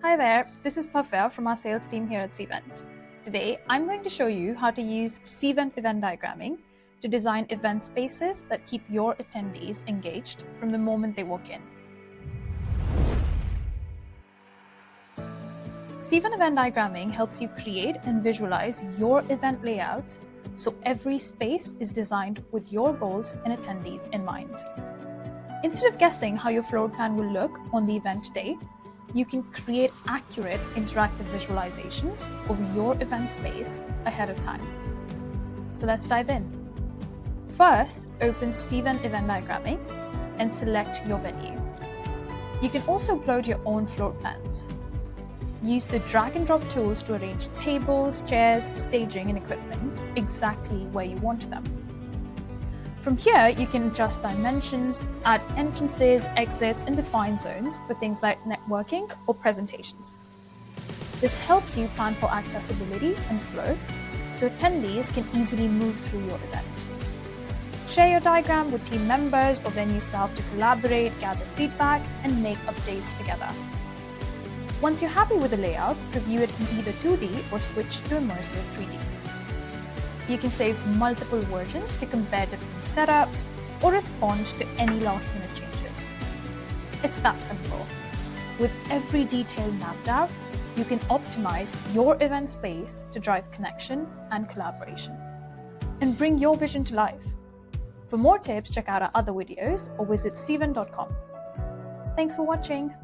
Hi there, this is Bhavya from our sales team here at Cvent. Today, I'm going to show you how to use Cvent Event Diagramming to design event spaces that keep your attendees engaged from the moment they walk in. Cvent Event Diagramming helps you create and visualize your event layouts so every space is designed with your goals and attendees in mind. Instead of guessing how your floor plan will look on the event day, you can create accurate interactive visualizations of your event space ahead of time. So let's dive in. First, open Cvent Event Diagramming and select your venue. You can also upload your own floor plans. Use the drag and drop tools to arrange tables, chairs, staging, and equipment exactly where you want them. From here, you can adjust dimensions, add entrances, exits, and define zones for things like networking or presentations. This helps you plan for accessibility and flow, so attendees can easily move through your event. Share your diagram with team members or venue staff to collaborate, gather feedback, and make updates together. Once you're happy with the layout, preview it in either 2D or switch to immersive 3D. You can save multiple versions to compare different setups or respond to any last-minute changes. It's that simple. With every detail mapped out, you can optimize your event space to drive connection and collaboration and bring your vision to life. For more tips, check out our other videos or visit cvent.com. Thanks for watching.